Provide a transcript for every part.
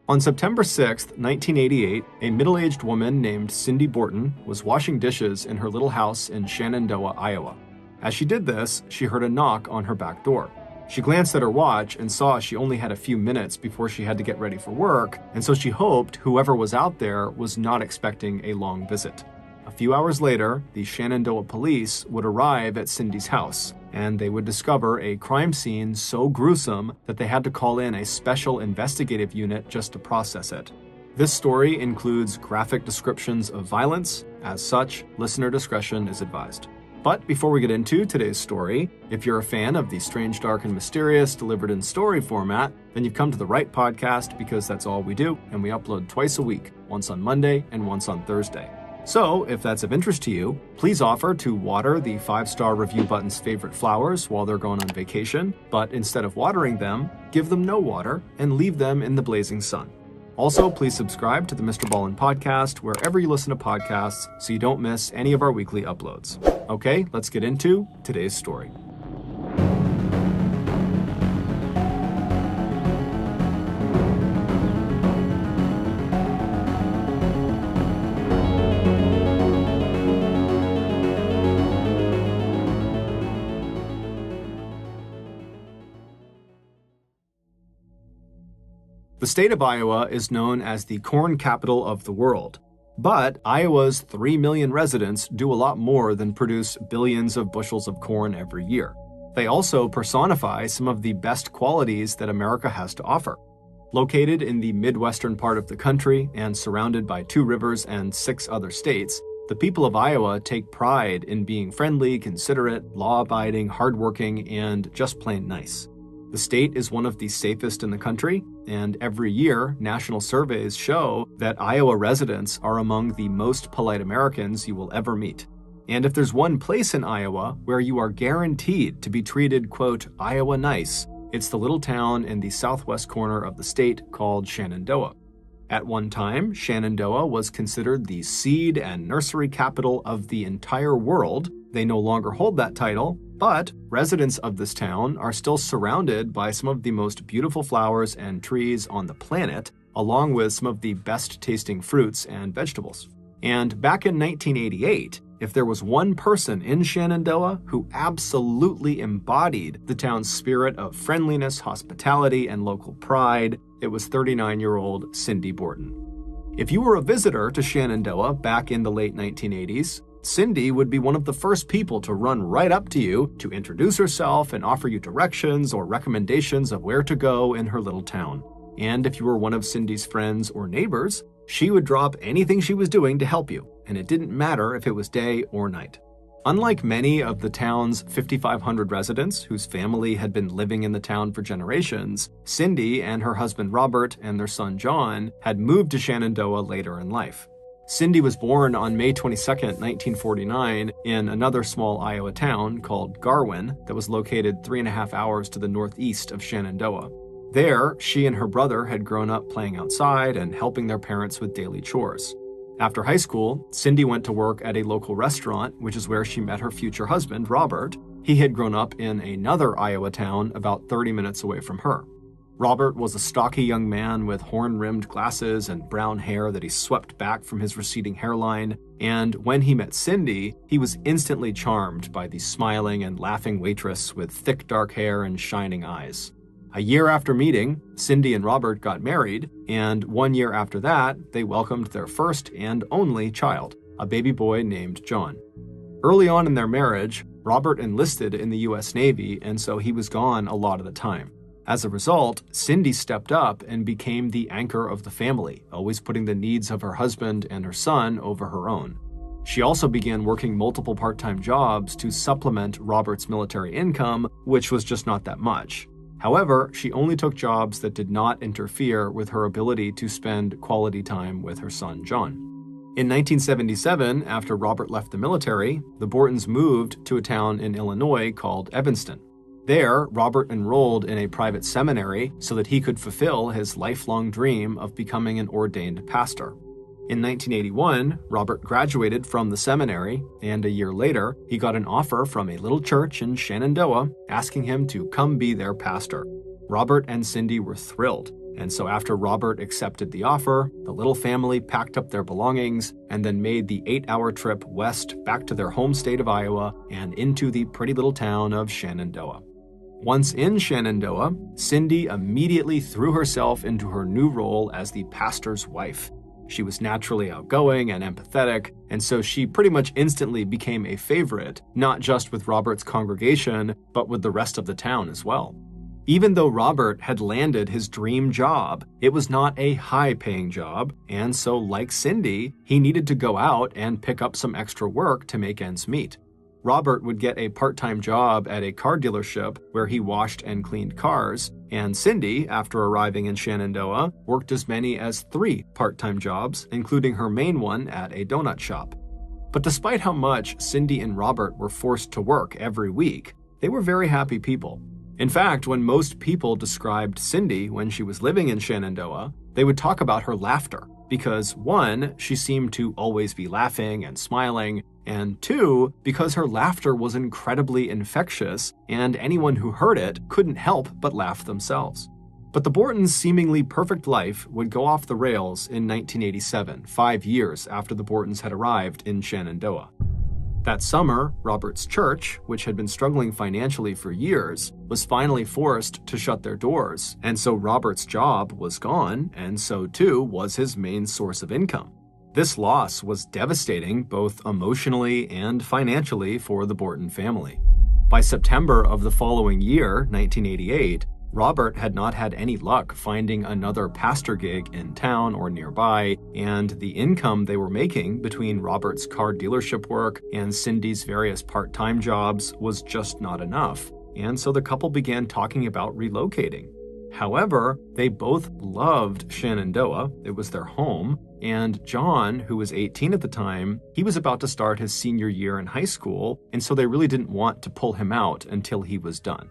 On September 6, 1988, a middle-aged woman named Cindy Borton was washing dishes in her little house in Shenandoah, Iowa. As she did this, she heard a knock on her back door. She glanced at her watch and saw she only had a few minutes before she had to get ready for work, and so she hoped whoever was out there was not expecting a long visit. A few hours later, the Shenandoah police would arrive at Cindy's house, and they would discover a crime scene so gruesome that they had to call in a special investigative unit just to process it. This story includes graphic descriptions of violence. As such, listener discretion is advised. But before we get into today's story, if you're a fan of the strange, dark, and mysterious delivered in story format, then you've come to the right podcast because that's all we do, and we upload twice a week, once on Monday and once on Thursday. So, if that's of interest to you, please offer to water the 5-star review button's favorite flowers while they're going on vacation, but instead of watering them, give them no water and leave them in the blazing sun. Also, please subscribe to the MrBallen Podcast wherever you listen to podcasts so you don't miss any of our weekly uploads. Okay, let's get into today's story. The state of Iowa is known as the corn capital of the world, but Iowa's 3 million residents do a lot more than produce billions of bushels of corn every year. They also personify some of the best qualities that America has to offer. Located in the Midwestern part of the country and surrounded by 2 rivers and 6 other states, the people of Iowa take pride in being friendly, considerate, law-abiding, hardworking, and just plain nice. The state is one of the safest in the country, and every year, national surveys show that Iowa residents are among the most polite Americans you will ever meet. And if there's one place in Iowa where you are guaranteed to be treated, quote, Iowa nice, it's the little town in the southwest corner of the state called Shenandoah. At one time, Shenandoah was considered the seed and nursery capital of the entire world. They no longer hold that title, but residents of this town are still surrounded by some of the most beautiful flowers and trees on the planet, along with some of the best-tasting fruits and vegetables. And back in 1988, if there was one person in Shenandoah who absolutely embodied the town's spirit of friendliness, hospitality, and local pride, it was 39-year-old Cindy Borton. If you were a visitor to Shenandoah back in the late 1980s, Cindy would be one of the first people to run right up to you to introduce herself and offer you directions or recommendations of where to go in her little town. And if you were one of Cindy's friends or neighbors, she would drop anything she was doing to help you, and it didn't matter if it was day or night. Unlike many of the town's 5,500 residents whose family had been living in the town for generations, Cindy and her husband Robert and their son John had moved to Shenandoah later in life. Cindy was born on May 22, 1949, in another small Iowa town called Garwin that was located 3.5 hours to the northeast of Shenandoah. There, she and her brother had grown up playing outside and helping their parents with daily chores. After high school, Cindy went to work at a local restaurant, which is where she met her future husband, Robert. He had grown up in another Iowa town about 30 minutes away from her. Robert was a stocky young man with horn-rimmed glasses and brown hair that he swept back from his receding hairline, and when he met Cindy, he was instantly charmed by the smiling and laughing waitress with thick dark hair and shining eyes. A year after meeting, Cindy and Robert got married, and 1 year after that, they welcomed their first and only child, a baby boy named John. Early on in their marriage, Robert enlisted in the U.S. Navy, and so he was gone a lot of the time. As a result, Cindy stepped up and became the anchor of the family, always putting the needs of her husband and her son over her own. She also began working multiple part-time jobs to supplement Robert's military income, which was just not that much. However, she only took jobs that did not interfere with her ability to spend quality time with her son, John. In 1977, after Robert left the military, the Bortons moved to a town in Illinois called Evanston. There, Robert enrolled in a private seminary so that he could fulfill his lifelong dream of becoming an ordained pastor. In 1981, Robert graduated from the seminary, and a year later, he got an offer from a little church in Shenandoah asking him to come be their pastor. Robert and Cindy were thrilled, And so after Robert accepted the offer, the little family packed up their belongings and then made the 8-hour trip west back to their home state of Iowa and into the pretty little town of Shenandoah. Once in Shenandoah, Cindy immediately threw herself into her new role as the pastor's wife. She was naturally outgoing and empathetic, and so she pretty much instantly became a favorite, not just with Robert's congregation, but with the rest of the town as well. Even though Robert had landed his dream job, it was not a high-paying job, and so like Cindy, he needed to go out and pick up some extra work to make ends meet. Robert would get a part-time job at a car dealership where he washed and cleaned cars, and Cindy, after arriving in Shenandoah, worked as many as 3 part-time jobs, including her main one at a donut shop. But despite how much Cindy and Robert were forced to work every week, they were very happy people. In fact, when most people described Cindy when she was living in Shenandoah, they would talk about her laughter, because 1, she seemed to always be laughing and smiling, and 2, because her laughter was incredibly infectious, and anyone who heard it couldn't help but laugh themselves. But the Bortons' seemingly perfect life would go off the rails in 1987, 5 years after the Bortons had arrived in Shenandoah. That summer, Robert's church, which had been struggling financially for years, was finally forced to shut their doors, and so Robert's job was gone, and so too was his main source of income. This loss was devastating both emotionally and financially for the Borton family. By September of the following year, 1988, Robert had not had any luck finding another pastor gig in town or nearby, and the income they were making between Robert's car dealership work and Cindy's various part-time jobs was just not enough, and so the couple began talking about relocating. However, they both loved Shenandoah, it was their home, and John, who was 18 at the time, he was about to start his senior year in high school, and so they really didn't want to pull him out until he was done.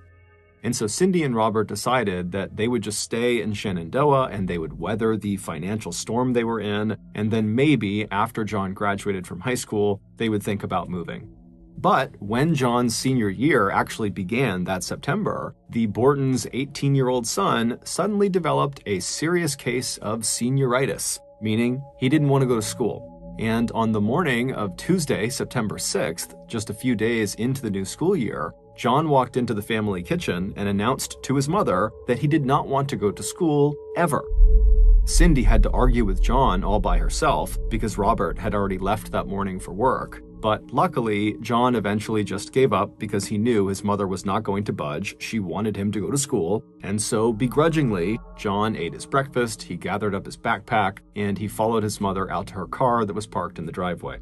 And so Cindy and Robert decided that they would just stay in Shenandoah and they would weather the financial storm they were in, and then maybe after John graduated from high school, they would think about moving. But when John's senior year actually began that September, the Bortons' 18-year-old son suddenly developed a serious case of senioritis, meaning he didn't want to go to school. And on the morning of Tuesday, September 6th, just a few days into the new school year, John walked into the family kitchen and announced to his mother that he did not want to go to school ever. Cindy had to argue with John all by herself because Robert had already left that morning for work. But luckily, John eventually just gave up because he knew his mother was not going to budge. She wanted him to go to school. And so, begrudgingly, John ate his breakfast, he gathered up his backpack, and he followed his mother out to her car that was parked in the driveway.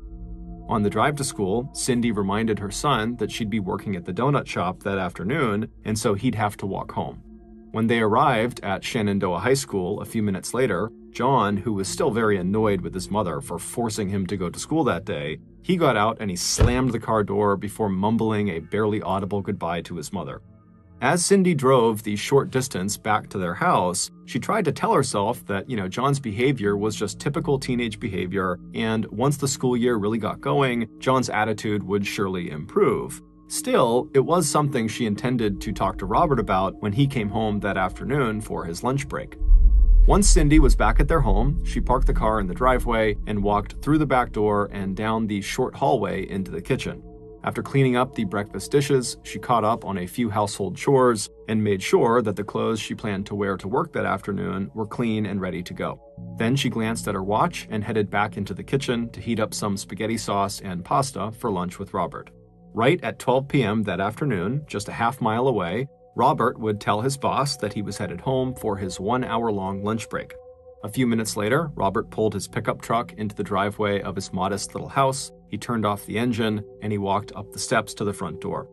On the drive to school, Cindy reminded her son that she'd be working at the donut shop that afternoon, and so he'd have to walk home. When they arrived at Shenandoah High School a few minutes later, John, who was still very annoyed with his mother for forcing him to go to school that day, he got out and he slammed the car door before mumbling a barely audible goodbye to his mother. As Cindy drove the short distance back to their house, she tried to tell herself that, John's behavior was just typical teenage behavior, and once the school year really got going, John's attitude would surely improve. Still, it was something she intended to talk to Robert about when he came home that afternoon for his lunch break. Once Cindy was back at their home, she parked the car in the driveway and walked through the back door and down the short hallway into the kitchen. After cleaning up the breakfast dishes, she caught up on a few household chores and made sure that the clothes she planned to wear to work that afternoon were clean and ready to go. Then she glanced at her watch and headed back into the kitchen to heat up some spaghetti sauce and pasta for lunch with Robert. Right at 12 p.m. that afternoon, just a half-mile away, Robert would tell his boss that he was headed home for his 1-hour-long lunch break. A few minutes later, Robert pulled his pickup truck into the driveway of his modest little house, he turned off the engine, and he walked up the steps to the front door.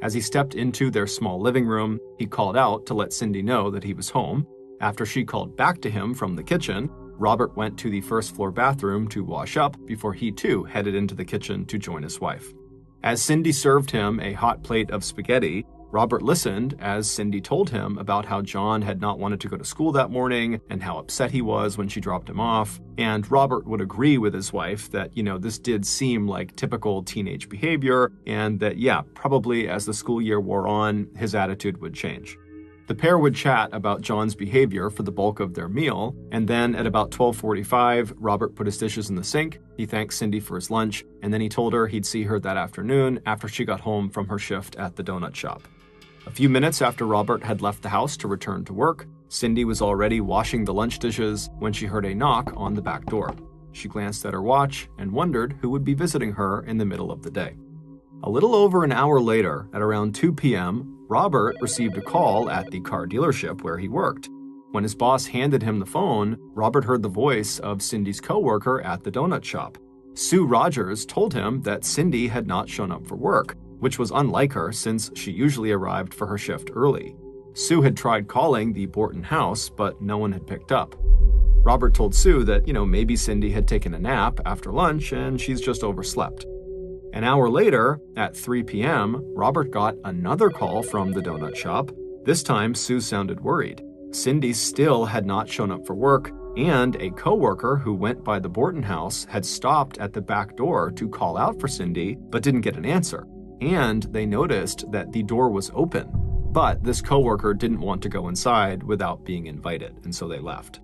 As he stepped into their small living room, he called out to let Cindy know that he was home. After she called back to him from the kitchen, Robert went to the first-floor bathroom to wash up before he too headed into the kitchen to join his wife. As Cindy served him a hot plate of spaghetti, Robert listened as Cindy told him about how John had not wanted to go to school that morning and how upset he was when she dropped him off. And Robert would agree with his wife that, this did seem like typical teenage behavior and that, probably as the school year wore on, his attitude would change. The pair would chat about John's behavior for the bulk of their meal, and then at about 12:45, Robert put his dishes in the sink, he thanked Cindy for his lunch, and then he told her he'd see her that afternoon after she got home from her shift at the donut shop. A few minutes after Robert had left the house to return to work, Cindy was already washing the lunch dishes when she heard a knock on the back door. She glanced at her watch and wondered who would be visiting her in the middle of the day. A little over an hour later, at around 2 p.m., Robert received a call at the car dealership where he worked. When his boss handed him the phone, Robert heard the voice of Cindy's coworker at the donut shop. Sue Rogers told him that Cindy had not shown up for work, which was unlike her since she usually arrived for her shift early. Sue had tried calling the Borton house, but no one had picked up. Robert told Sue that, maybe Cindy had taken a nap after lunch and she's just overslept. An hour later, at 3 p.m., Robert got another call from the donut shop. This time, Sue sounded worried. Cindy still had not shown up for work, and a coworker who went by the Borton house had stopped at the back door to call out for Cindy, but didn't get an answer. And they noticed that the door was open, but this coworker didn't want to go inside without being invited, and so they left.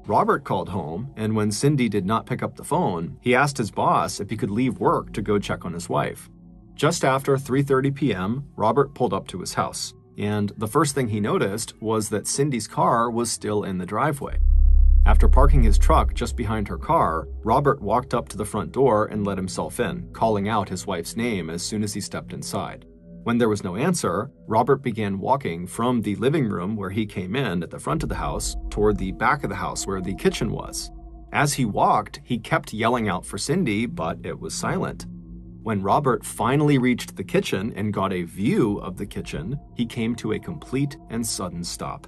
Robert called home, and when Cindy did not pick up the phone, he asked his boss if he could leave work to go check on his wife. Just after 3:30 p.m., Robert pulled up to his house, and the first thing he noticed was that Cindy's car was still in the driveway. After parking his truck just behind her car, Robert walked up to the front door and let himself in, calling out his wife's name as soon as he stepped inside. When there was no answer, Robert began walking from the living room where he came in at the front of the house toward the back of the house where the kitchen was. As he walked, he kept yelling out for Cindy, but it was silent. When Robert finally reached the kitchen and got a view of the kitchen, he came to a complete and sudden stop.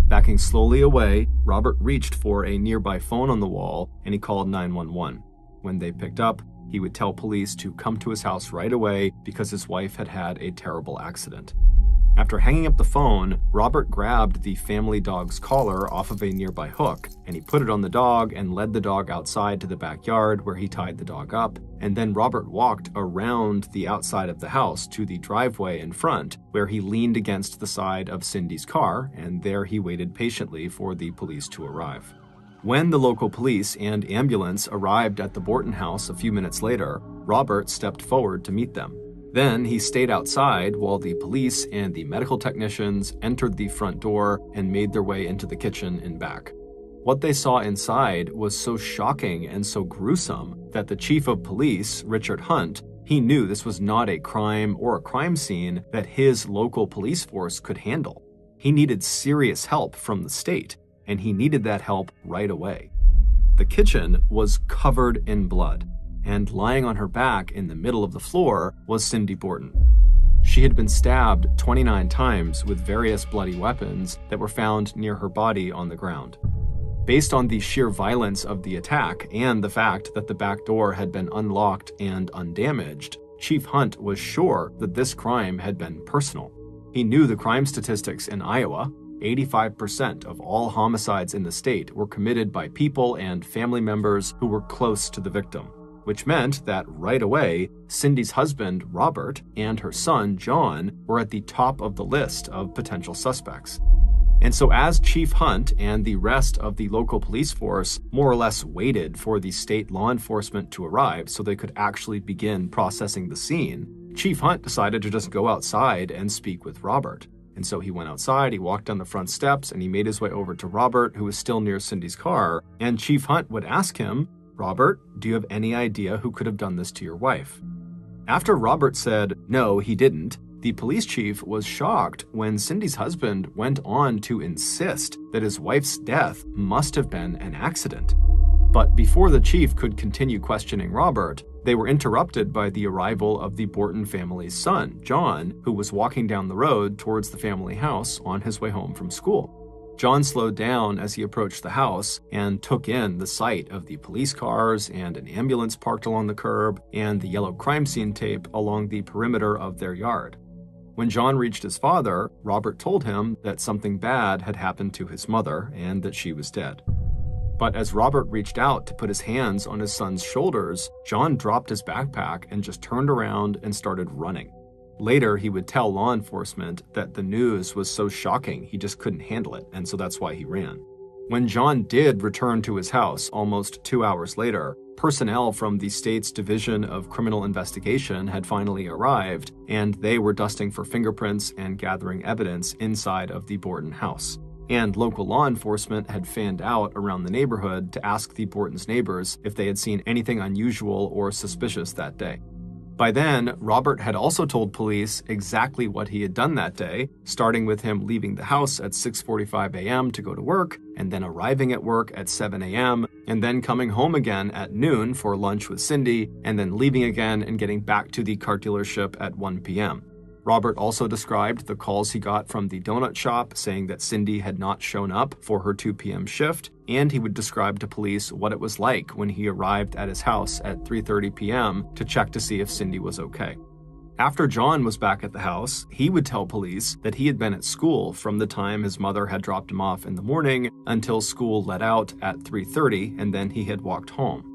Backing slowly away, Robert reached for a nearby phone on the wall and he called 911. When they picked up, he would tell police to come to his house right away because his wife had had a terrible accident. After hanging up the phone, Robert grabbed the family dog's collar off of a nearby hook, and he put it on the dog and led the dog outside to the backyard where he tied the dog up, and then Robert walked around the outside of the house to the driveway in front, where he leaned against the side of Cindy's car, and there he waited patiently for the police to arrive. When the local police and ambulance arrived at the Borton house a few minutes later, Robert stepped forward to meet them. Then he stayed outside while the police and the medical technicians entered the front door and made their way into the kitchen and back. What they saw inside was so shocking and so gruesome that the chief of police, Richard Hunt, he knew this was not a crime or a crime scene that his local police force could handle. He needed serious help from the state, and he needed that help right away. The kitchen was covered in blood, and lying on her back in the middle of the floor was Cindy Borton. She had been stabbed 29 times with various bloody weapons that were found near her body on the ground. Based on the sheer violence of the attack and the fact that the back door had been unlocked and undamaged, Chief Hunt was sure that this crime had been personal. He knew the crime statistics in Iowa. 85% of all homicides in the state were committed by people and family members who were close to the victim, which meant that right away, Cindy's husband, Robert, and her son, John, were at the top of the list of potential suspects. And so as Chief Hunt and the rest of the local police force more or less waited for the state law enforcement to arrive so they could actually begin processing the scene, Chief Hunt decided to just go outside and speak with Robert. And so he went outside, he walked down the front steps, and he made his way over to Robert, who was still near Cindy's car, and Chief Hunt would ask him, "Robert, do you have any idea who could have done this to your wife?" After Robert said, no, he didn't, the police chief was shocked when Cindy's husband went on to insist that his wife's death must have been an accident. But before the chief could continue questioning Robert, they were interrupted by the arrival of the Borton family's son, John, who was walking down the road towards the family house on his way home from school. John slowed down as he approached the house and took in the sight of the police cars and an ambulance parked along the curb and the yellow crime scene tape along the perimeter of their yard. When John reached his father, Robert told him that something bad had happened to his mother and that she was dead. But as Robert reached out to put his hands on his son's shoulders, John dropped his backpack and just turned around and started running. Later, he would tell law enforcement that the news was so shocking he just couldn't handle it, and so that's why he ran. When John did return to his house almost 2 hours later, personnel from the state's Division of Criminal Investigation had finally arrived, and they were dusting for fingerprints and gathering evidence inside of the Borton house. And local law enforcement had fanned out around the neighborhood to ask the Borton's neighbors if they had seen anything unusual or suspicious that day. By then, Robert had also told police exactly what he had done that day, starting with him leaving the house at 6:45 a.m. to go to work, and then arriving at work at 7 a.m., and then coming home again at noon for lunch with Cindy, and then leaving again and getting back to the car dealership at 1 p.m. Robert also described the calls he got from the donut shop saying that Cindy had not shown up for her 2 p.m. shift, and he would describe to police what it was like when he arrived at his house at 3:30 p.m. to check to see if Cindy was okay. After John was back at the house, he would tell police that he had been at school from the time his mother had dropped him off in the morning until school let out at 3:30, and then he had walked home.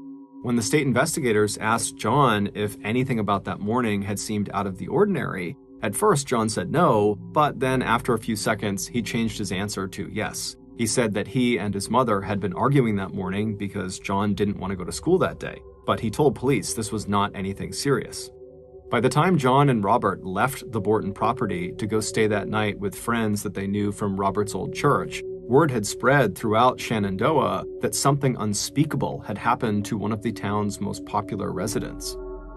When the state investigators asked John if anything about that morning had seemed out of the ordinary, at first John said no, but then after a few seconds, he changed his answer to yes. He said that he and his mother had been arguing that morning because John didn't want to go to school that day, but he told police this was not anything serious. By the time John and Robert left the Borton property to go stay that night with friends that they knew from Robert's old church, word had spread throughout Shenandoah that something unspeakable had happened to one of the town's most popular residents.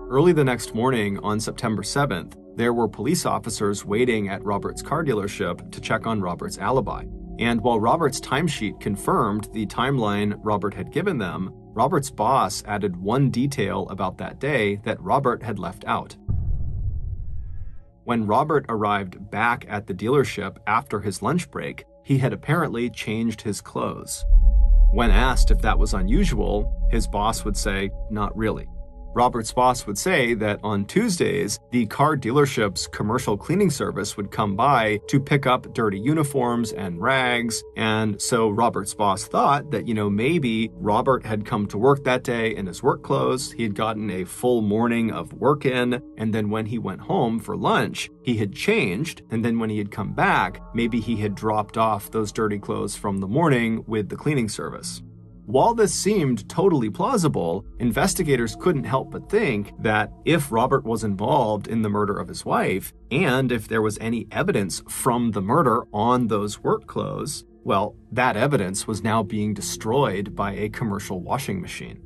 Early the next morning on September 7th, there were police officers waiting at Robert's car dealership to check on Robert's alibi. And while Robert's timesheet confirmed the timeline Robert had given them, Robert's boss added one detail about that day that Robert had left out. When Robert arrived back at the dealership after his lunch break, he had apparently changed his clothes. When asked if that was unusual, his boss would say, "Not really." Robert's boss would say that on Tuesdays, the car dealership's commercial cleaning service would come by to pick up dirty uniforms and rags, and so Robert's boss thought that, maybe Robert had come to work that day in his work clothes, he had gotten a full morning of work in, and then when he went home for lunch, he had changed, and then when he had come back, maybe he had dropped off those dirty clothes from the morning with the cleaning service. While this seemed totally plausible, investigators couldn't help but think that if Robert was involved in the murder of his wife, and if there was any evidence from the murder on those work clothes, well, that evidence was now being destroyed by a commercial washing machine.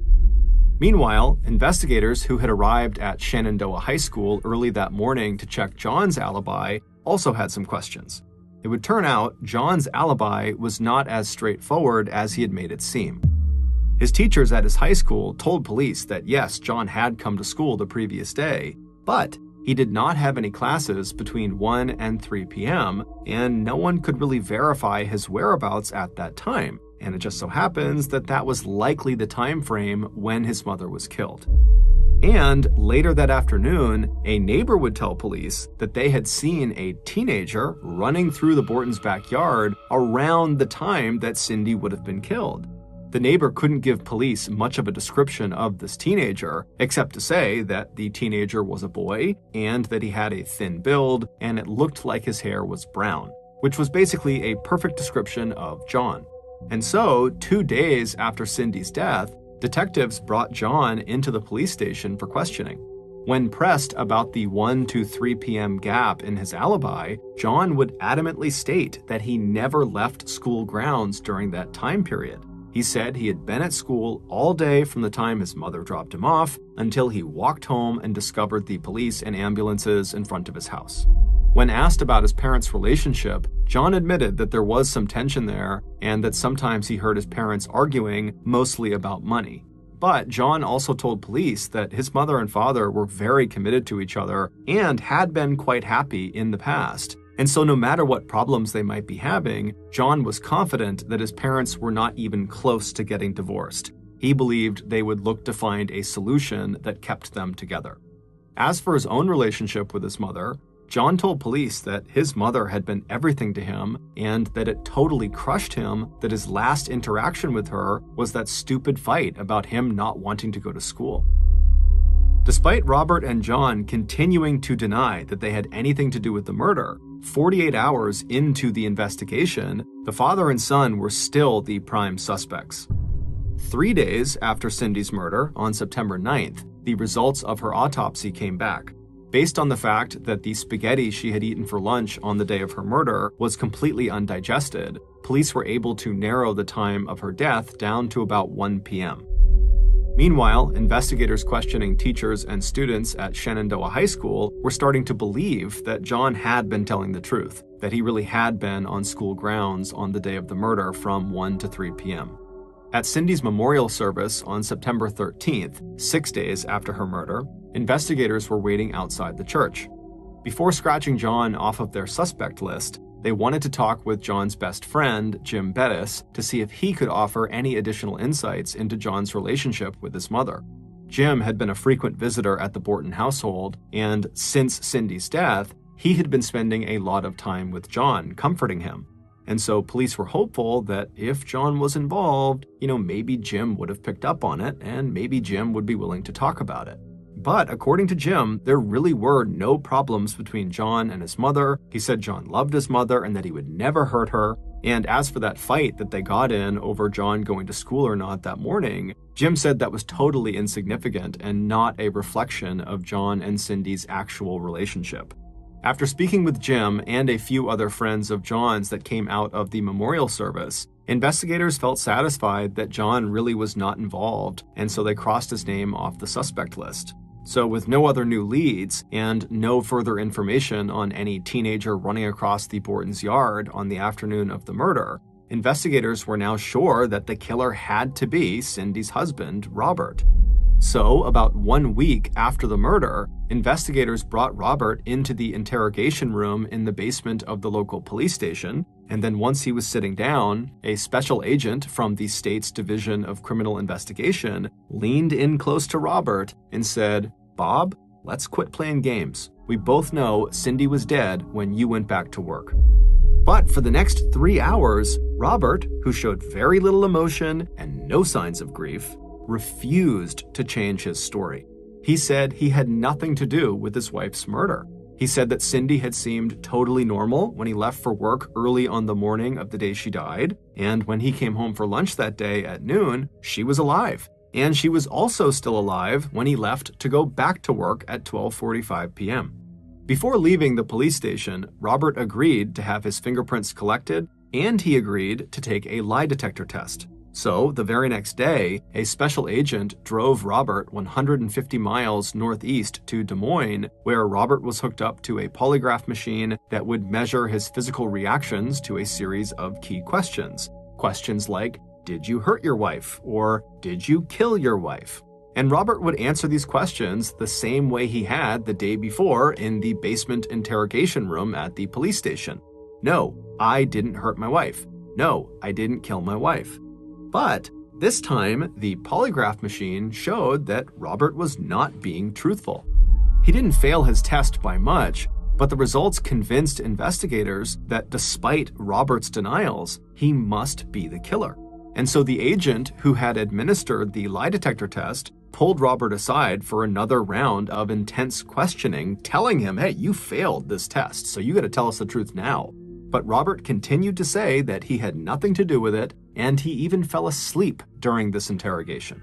Meanwhile, investigators who had arrived at Shenandoah High School early that morning to check John's alibi also had some questions. It would turn out John's alibi was not as straightforward as he had made it seem. His teachers at his high school told police that yes, John had come to school the previous day, but he did not have any classes between 1 and 3 p.m., and no one could really verify his whereabouts at that time, and it just so happens that that was likely the time frame when his mother was killed. And later that afternoon, a neighbor would tell police that they had seen a teenager running through the Bortons' backyard around the time that Cindy would have been killed. The neighbor couldn't give police much of a description of this teenager, except to say that the teenager was a boy and that he had a thin build and it looked like his hair was brown, which was basically a perfect description of John. And so, 2 days after Cindy's death, detectives brought John into the police station for questioning. When pressed about the 1 to 3 p.m. gap in his alibi, John would adamantly state that he never left school grounds during that time period. He said he had been at school all day from the time his mother dropped him off until he walked home and discovered the police and ambulances in front of his house. When asked about his parents' relationship, John admitted that there was some tension there and that sometimes he heard his parents arguing, mostly about money. But John also told police that his mother and father were very committed to each other and had been quite happy in the past. And so no matter what problems they might be having, John was confident that his parents were not even close to getting divorced. He believed they would look to find a solution that kept them together. As for his own relationship with his mother, John told police that his mother had been everything to him and that it totally crushed him that his last interaction with her was that stupid fight about him not wanting to go to school. Despite Robert and John continuing to deny that they had anything to do with the murder, 48 hours into the investigation, the father and son were still the prime suspects. 3 days after Cindy's murder, on September 9th, the results of her autopsy came back. Based on the fact that the spaghetti she had eaten for lunch on the day of her murder was completely undigested, police were able to narrow the time of her death down to about 1 p.m. Meanwhile, investigators questioning teachers and students at Shenandoah High School were starting to believe that John had been telling the truth, that he really had been on school grounds on the day of the murder from 1 to 3 p.m. At Cindy's memorial service on September 13th, 6 days after her murder, investigators were waiting outside the church. Before scratching John off of their suspect list, they wanted to talk with John's best friend, Jim Bettis, to see if he could offer any additional insights into John's relationship with his mother. Jim had been a frequent visitor at the Borton household, and since Cindy's death, he had been spending a lot of time with John, comforting him. And so police were hopeful that if John was involved, maybe Jim would have picked up on it, and maybe Jim would be willing to talk about it. But according to Jim, there really were no problems between John and his mother. He said John loved his mother and that he would never hurt her. And as for that fight that they got in over John going to school or not that morning, Jim said that was totally insignificant and not a reflection of John and Cindy's actual relationship. After speaking with Jim and a few other friends of John's that came out of the memorial service, investigators felt satisfied that John really was not involved, and so they crossed his name off the suspect list. So with no other new leads and no further information on any teenager running across the Borton's yard on the afternoon of the murder, investigators were now sure that the killer had to be Cindy's husband, Robert. So, about 1 week after the murder, investigators brought Robert into the interrogation room in the basement of the local police station, and then once he was sitting down, a special agent from the state's Division of Criminal Investigation leaned in close to Robert and said, "Bob, let's quit playing games. We both know Cindy was dead when you went back to work." But for the next 3 hours, Robert, who showed very little emotion and no signs of grief, refused to change his story. He said he had nothing to do with his wife's murder. He said that Cindy had seemed totally normal when he left for work early on the morning of the day she died, and when he came home for lunch that day at noon, she was alive. And she was also still alive when he left to go back to work at 12:45 p.m. Before leaving the police station, Robert agreed to have his fingerprints collected, and he agreed to take a lie detector test. So, the very next day, a special agent drove Robert 150 miles northeast to Des Moines, where Robert was hooked up to a polygraph machine that would measure his physical reactions to a series of key questions. Questions like, "Did you hurt your wife?" or "Did you kill your wife?" And Robert would answer these questions the same way he had the day before in the basement interrogation room at the police station. "No, I didn't hurt my wife. No, I didn't kill my wife." But this time, the polygraph machine showed that Robert was not being truthful. He didn't fail his test by much, but the results convinced investigators that despite Robert's denials, he must be the killer. And so the agent who had administered the lie detector test pulled Robert aside for another round of intense questioning, telling him, "Hey, you failed this test, so you got to tell us the truth now." But Robert continued to say that he had nothing to do with it, and he even fell asleep during this interrogation.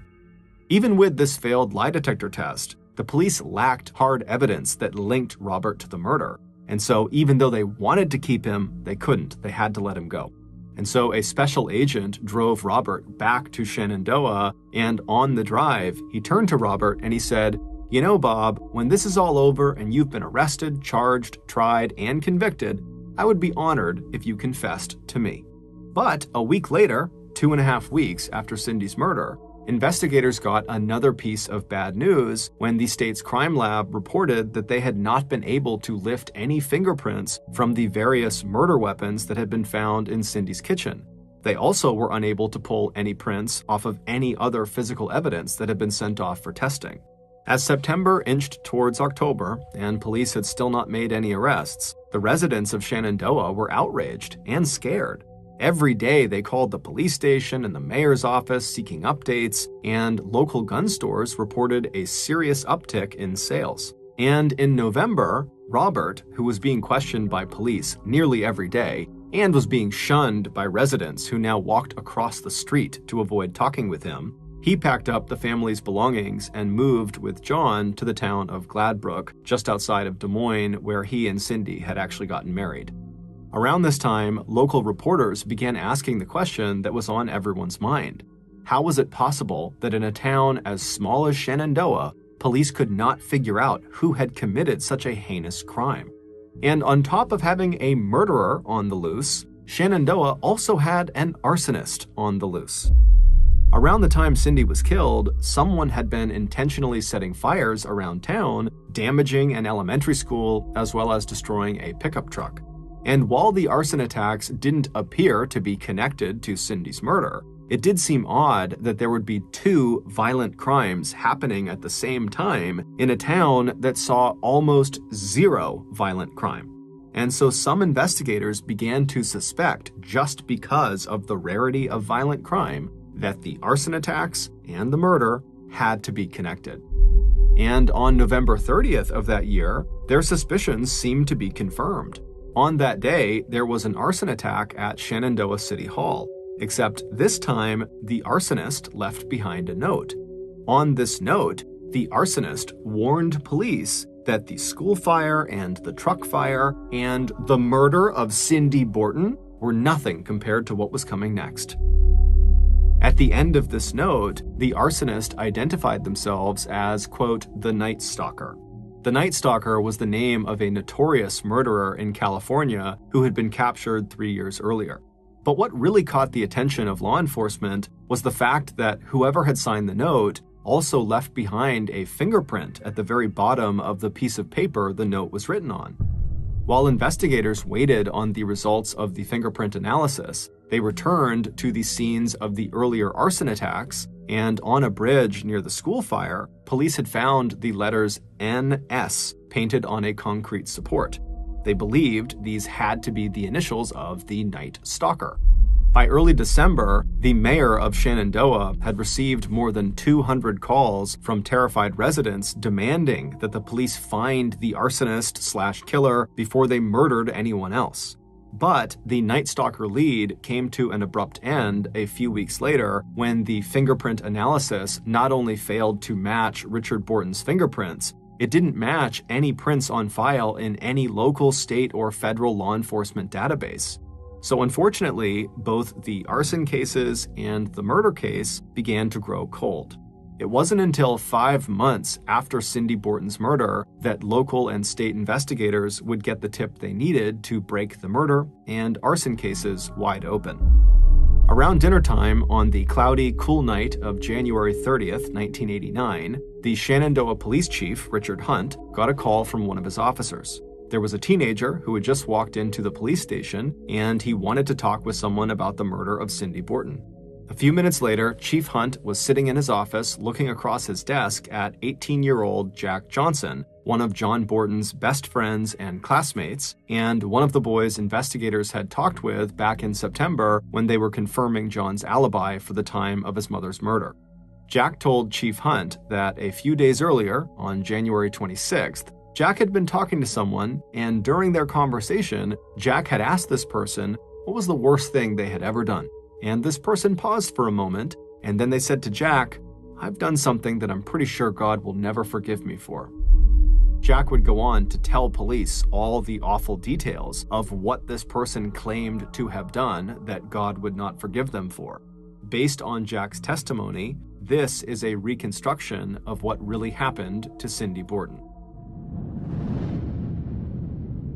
Even with this failed lie detector test, the police lacked hard evidence that linked Robert to the murder. And so even though they wanted to keep him, they couldn't. They had to let him go. And so a special agent drove Robert back to Shenandoah, and on the drive, he turned to Robert and he said, "You know, Bob, when this is all over and you've been arrested, charged, tried, and convicted, I would be honored if you confessed to me." But a week later, 2.5 weeks after Cindy's murder, investigators got another piece of bad news when the state's crime lab reported that they had not been able to lift any fingerprints from the various murder weapons that had been found in Cindy's kitchen. They also were unable to pull any prints off of any other physical evidence that had been sent off for testing. As September inched towards October, and police had still not made any arrests, the residents of Shenandoah were outraged and scared. Every day they called the police station and the mayor's office seeking updates, and local gun stores reported a serious uptick in sales. And in November, Robert, who was being questioned by police nearly every day and was being shunned by residents who now walked across the street to avoid talking with him, he packed up the family's belongings and moved with John to the town of Gladbrook, just outside of Des Moines, where he and Cindy had actually gotten married. Around this time, local reporters began asking the question that was on everyone's mind. How was it possible that in a town as small as Shenandoah, police could not figure out who had committed such a heinous crime? And on top of having a murderer on the loose, Shenandoah also had an arsonist on the loose. Around the time Cindy was killed, someone had been intentionally setting fires around town, damaging an elementary school, as well as destroying a pickup truck. And while the arson attacks didn't appear to be connected to Cindy's murder, it did seem odd that there would be two violent crimes happening at the same time in a town that saw almost zero violent crime. And so some investigators began to suspect, just because of the rarity of violent crime, that the arson attacks and the murder had to be connected. And on November 30th of that year, their suspicions seemed to be confirmed. On that day, there was an arson attack at Shenandoah City Hall, except this time, the arsonist left behind a note. On this note, the arsonist warned police that the school fire and the truck fire and the murder of Cindy Borton were nothing compared to what was coming next. At the end of this note, the arsonist identified themselves as, quote, the Night Stalker. The Night Stalker was the name of a notorious murderer in California who had been captured 3 years earlier. But what really caught the attention of law enforcement was the fact that whoever had signed the note also left behind a fingerprint at the very bottom of the piece of paper the note was written on. While investigators waited on the results of the fingerprint analysis, they returned to the scenes of the earlier arson attacks, and on a bridge near the school fire, police had found the letters NS painted on a concrete support. They believed these had to be the initials of the Night Stalker. By early December, the mayor of Shenandoah had received more than 200 calls from terrified residents demanding that the police find the arsonist/killer before they murdered anyone else. But the Night Stalker lead came to an abrupt end a few weeks later when the fingerprint analysis not only failed to match Richard Borton's fingerprints, it didn't match any prints on file in any local, state, or federal law enforcement database. So unfortunately, both the arson cases and the murder case began to grow cold. It wasn't until 5 months after Cindy Borton's murder that local and state investigators would get the tip they needed to break the murder and arson cases wide open. Around dinner time on the cloudy, cool night of January 30th, 1989, the Shenandoah police chief, Richard Hunt, got a call from one of his officers. There was a teenager who had just walked into the police station, and he wanted to talk with someone about the murder of Cindy Borton. A few minutes later, Chief Hunt was sitting in his office looking across his desk at 18-year-old Jack Johnson, one of John Borton's best friends and classmates, and one of the boys investigators had talked with back in September when they were confirming John's alibi for the time of his mother's murder. Jack told Chief Hunt that a few days earlier, on January 26th, Jack had been talking to someone, and during their conversation, Jack had asked this person what was the worst thing they had ever done. And this person paused for a moment, and then they said to Jack, "I've done something that I'm pretty sure God will never forgive me for." Jack would go on to tell police all the awful details of what this person claimed to have done that God would not forgive them for. Based on Jack's testimony, this is a reconstruction of what really happened to Cindy Borton.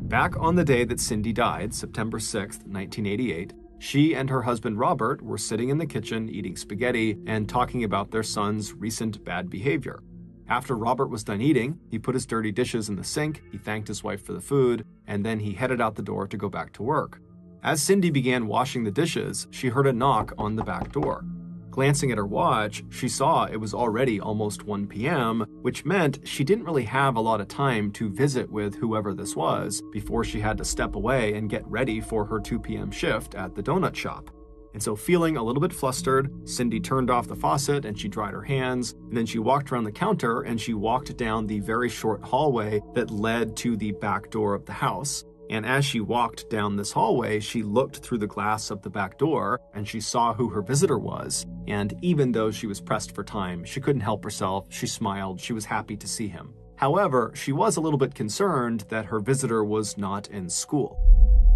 Back on the day that Cindy died, September 6th, 1988, she and her husband Robert were sitting in the kitchen eating spaghetti and talking about their son's recent bad behavior. After Robert was done eating, he put his dirty dishes in the sink, he thanked his wife for the food, and then he headed out the door to go back to work. As Cindy began washing the dishes, she heard a knock on the back door. Glancing at her watch, she saw it was already almost 1 p.m., which meant she didn't really have a lot of time to visit with whoever this was before she had to step away and get ready for her 2 p.m. shift at the donut shop. And so, feeling a little bit flustered, Cindy turned off the faucet and she dried her hands, and then she walked around the counter and she walked down the very short hallway that led to the back door of the house. And as she walked down this hallway, she looked through the glass of the back door and she saw who her visitor was. And even though she was pressed for time, she couldn't help herself. She smiled. She was happy to see him. However, she was a little bit concerned that her visitor was not in school.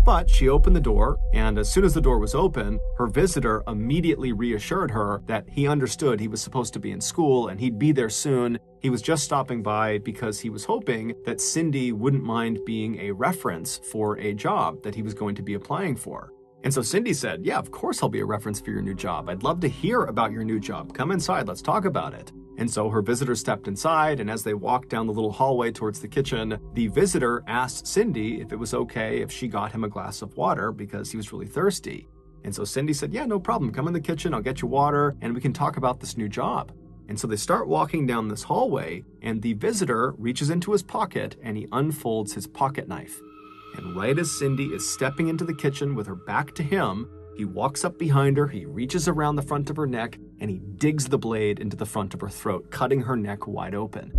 But she opened the door, and as soon as the door was open, her visitor immediately reassured her that he understood he was supposed to be in school and he'd be there soon. He was just stopping by because he was hoping that Cindy wouldn't mind being a reference for a job that he was going to be applying for. And so Cindy said, "Yeah, of course I'll be a reference for your new job. I'd love to hear about your new job. Come inside, let's talk about it." And so her visitor stepped inside, and as they walked down the little hallway towards the kitchen, the visitor asked Cindy if it was okay if she got him a glass of water because he was really thirsty. And so Cindy said, "Yeah, no problem. Come in the kitchen, I'll get you water, and we can talk about this new job." And so they start walking down this hallway, and the visitor reaches into his pocket and he unfolds his pocket knife. And right as Cindy is stepping into the kitchen with her back to him, he walks up behind her, he reaches around the front of her neck, and he digs the blade into the front of her throat, cutting her neck wide open.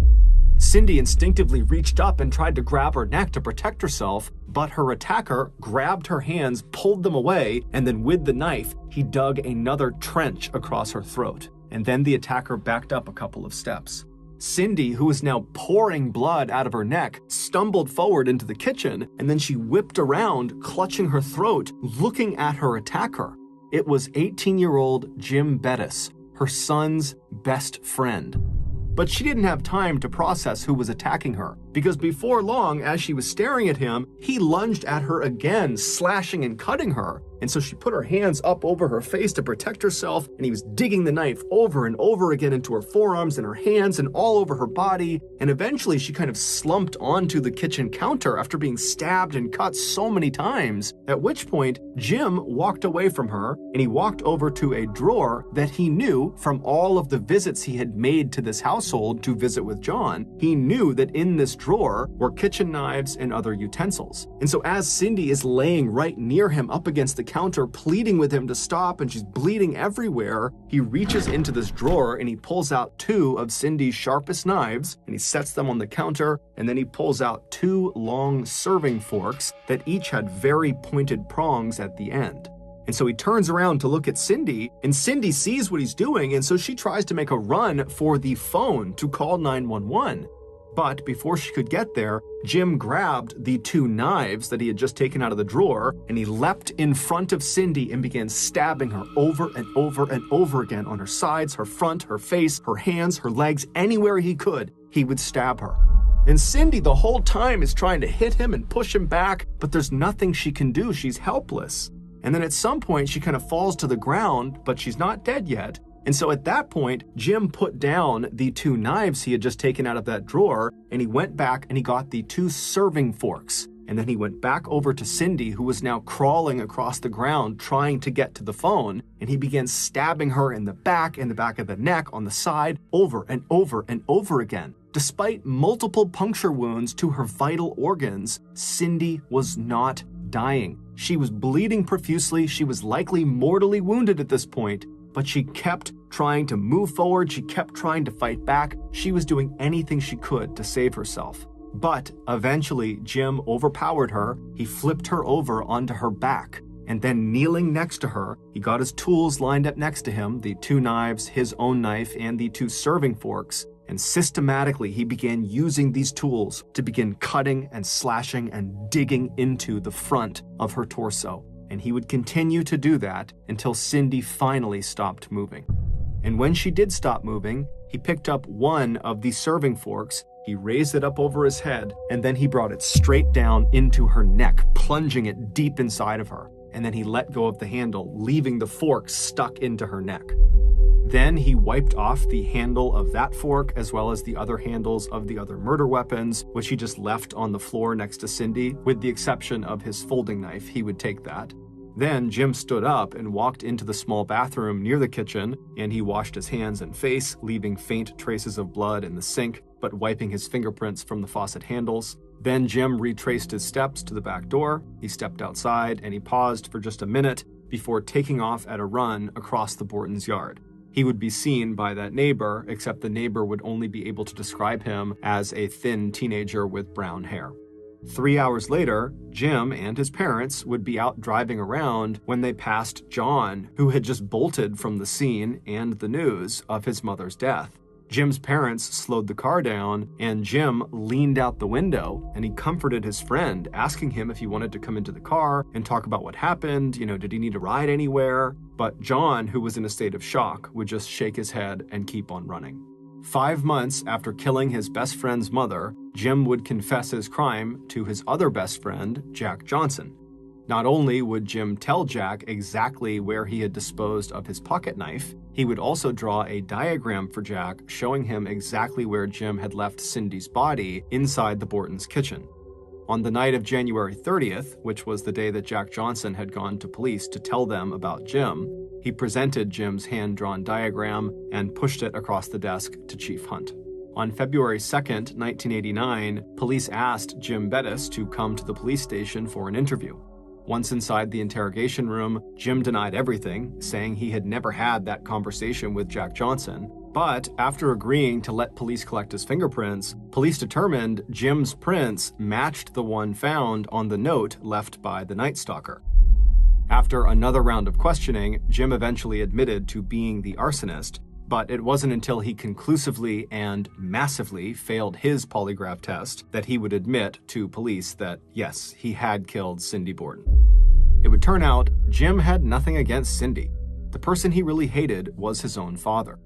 Cindy instinctively reached up and tried to grab her neck to protect herself, but her attacker grabbed her hands, pulled them away, and then with the knife, he dug another trench across her throat. And then the attacker backed up a couple of steps. Cindy, who was now pouring blood out of her neck, stumbled forward into the kitchen, and then she whipped around, clutching her throat, looking at her attacker. It was 18-year-old Jim Bettis, her son's best friend. But she didn't have time to process who was attacking her, because before long, as she was staring at him, he lunged at her again, slashing and cutting her. And so she put her hands up over her face to protect herself, and he was digging the knife over and over again into her forearms and her hands and all over her body. And eventually she kind of slumped onto the kitchen counter after being stabbed and cut so many times, at which point Jim walked away from her and he walked over to a drawer that he knew from all of the visits he had made to this household to visit with John. He knew that in this drawer were kitchen knives and other utensils. And so as Cindy is laying right near him up against the counter, pleading with him to stop, and she's bleeding everywhere, he reaches into this drawer and he pulls out 2 of Cindy's sharpest knives and he sets them on the counter, and then he pulls out 2 long serving forks that each had very pointed prongs at the end. And so he turns around to look at Cindy, and Cindy sees what he's doing, and so she tries to make a run for the phone to call 911. But before she could get there, Jim grabbed the 2 knives that he had just taken out of the drawer, and he leapt in front of Cindy and began stabbing her over and over and over again on her sides, her front, her face, her hands, her legs, anywhere he could, he would stab her. And Cindy the whole time is trying to hit him and push him back, but there's nothing she can do. She's helpless. And then at some point, she kind of falls to the ground, but she's not dead yet. And so at that point, Jim put down the 2 knives he had just taken out of that drawer, and he went back and he got the 2 serving forks. And then he went back over to Cindy, who was now crawling across the ground trying to get to the phone, and he began stabbing her in the back of the neck, on the side, over and over and over again. Despite multiple puncture wounds to her vital organs, Cindy was not dying. She was bleeding profusely. She was likely mortally wounded at this point, but she kept trying to move forward. She kept trying to fight back. She was doing anything she could to save herself. But eventually, Jim overpowered her. He flipped her over onto her back. And then kneeling next to her, he got his tools lined up next to him, the 2 knives, his own knife, and the 2 serving forks. And systematically, he began using these tools to begin cutting and slashing and digging into the front of her torso. And he would continue to do that until Cindy finally stopped moving. And when she did stop moving, he picked up one of the serving forks, he raised it up over his head, and then he brought it straight down into her neck, plunging it deep inside of her. And then he let go of the handle, leaving the fork stuck into her neck. Then he wiped off the handle of that fork as well as the other handles of the other murder weapons, which he just left on the floor next to Cindy, with the exception of his folding knife. He would take that. Then Jim stood up and walked into the small bathroom near the kitchen, and he washed his hands and face, leaving faint traces of blood in the sink, but wiping his fingerprints from the faucet handles. Then Jim retraced his steps to the back door. He stepped outside and he paused for just a minute before taking off at a run across the Bortons' yard. He would be seen by that neighbor, except the neighbor would only be able to describe him as a thin teenager with brown hair. 3 hours later, Jim and his parents would be out driving around when they passed John, who had just bolted from the scene and the news of his mother's death. Jim's parents slowed the car down, and Jim leaned out the window and he comforted his friend, asking him if he wanted to come into the car and talk about what happened. Did he need a ride anywhere? But John, who was in a state of shock, would just shake his head and keep on running. 5 months after killing his best friend's mother, Jim would confess his crime to his other best friend, Jack Johnson. Not only would Jim tell Jack exactly where he had disposed of his pocket knife, he would also draw a diagram for Jack showing him exactly where Jim had left Cindy's body inside the Bortons' kitchen. On the night of January 30th, which was the day that Jack Johnson had gone to police to tell them about Jim, he presented Jim's hand-drawn diagram and pushed it across the desk to Chief Hunt. On February 2nd, 1989, police asked Jim Bettis to come to the police station for an interview. Once inside the interrogation room, Jim denied everything, saying he had never had that conversation with Jack Johnson. But after agreeing to let police collect his fingerprints, police determined Jim's prints matched the one found on the note left by the Night Stalker. After another round of questioning, Jim eventually admitted to being the arsonist, but it wasn't until he conclusively and massively failed his polygraph test that he would admit to police that, yes, he had killed Cindy Borton. It would turn out Jim had nothing against Cindy. The person he really hated was his own father.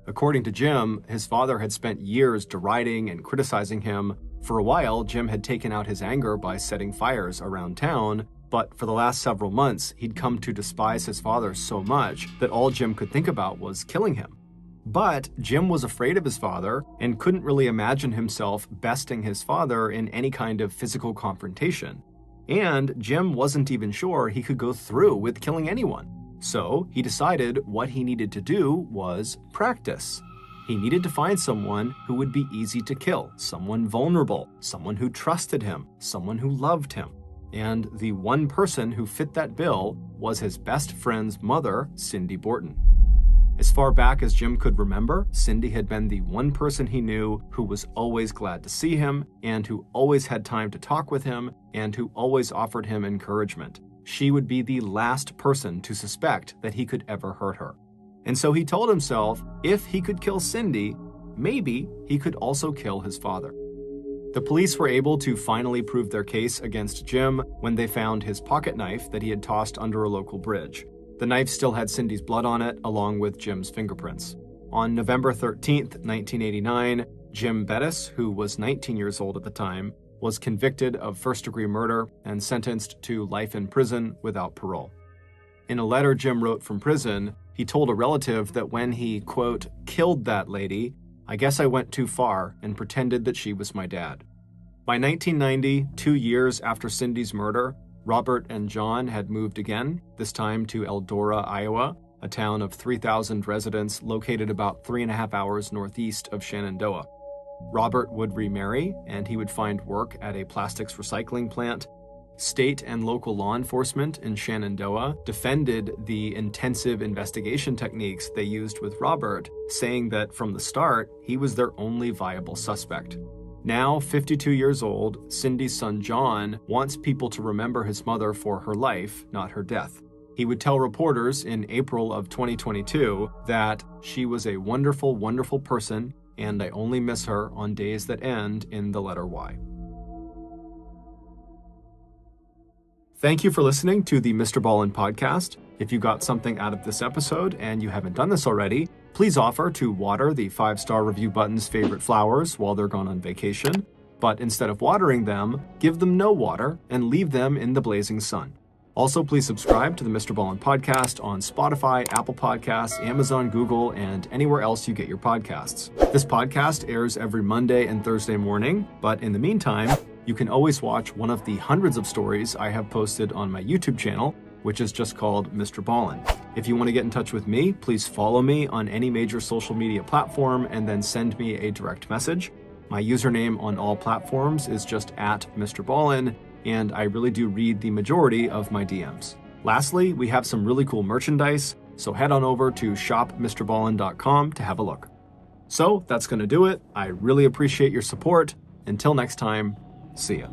According to Jim, his father had spent years deriding and criticizing him. For a while, Jim had taken out his anger by setting fires around town, but for the last several months, he'd come to despise his father so much that all Jim could think about was killing him. But Jim was afraid of his father and couldn't really imagine himself besting his father in any kind of physical confrontation. And Jim wasn't even sure he could go through with killing anyone. So he decided what he needed to do was practice. He needed to find someone who would be easy to kill, someone vulnerable, someone who trusted him, someone who loved him. And the one person who fit that bill was his best friend's mother, Cindy Borton. As far back as Jim could remember, Cindy had been the one person he knew who was always glad to see him, and who always had time to talk with him, and who always offered him encouragement. She would be the last person to suspect that he could ever hurt her. And so he told himself, if he could kill Cindy, maybe he could also kill his father. The police were able to finally prove their case against Jim when they found his pocket knife that he had tossed under a local bridge. The knife still had Cindy's blood on it, along with Jim's fingerprints. On November 13th, 1989, Jim Bettis, who was 19 years old at the time, was convicted of first-degree murder and sentenced to life in prison without parole. In a letter Jim wrote from prison, he told a relative that when he, quote, killed that lady, I guess I went too far and pretended that she was my dad. By 1990, 2 years after Cindy's murder, Robert and John had moved again, this time to Eldora, Iowa, a town of 3,000 residents located about 3.5 hours northeast of Shenandoah. Robert would remarry, and he would find work at a plastics recycling plant. State and local law enforcement in Shenandoah defended the intensive investigation techniques they used with Robert, saying that from the start, he was their only viable suspect. Now, 52 years old, Cindy's son John wants people to remember his mother for her life, not her death. He would tell reporters in April of 2022 that she was a wonderful, wonderful person, and I only miss her on days that end in the letter Y. Thank you for listening to the MrBallen Podcast. If you got something out of this episode and you haven't done this already, please offer to water the 5-star review button's favorite flowers while they're gone on vacation. But instead of watering them, give them no water and leave them in the blazing sun. Also, please subscribe to the MrBallen Podcast on Spotify, Apple Podcasts, Amazon, Google, and anywhere else you get your podcasts. This podcast airs every Monday and Thursday morning, but in the meantime, you can always watch one of the hundreds of stories I have posted on my YouTube channel, which is just called MrBallen. If you want to get in touch with me, please follow me on any major social media platform and then send me a direct message. My username on all platforms is just @MrBallen, and I really do read the majority of my DMs. Lastly, we have some really cool merchandise, so head on over to shopmrballen.com to have a look. So that's going to do it. I really appreciate your support. Until next time, see ya.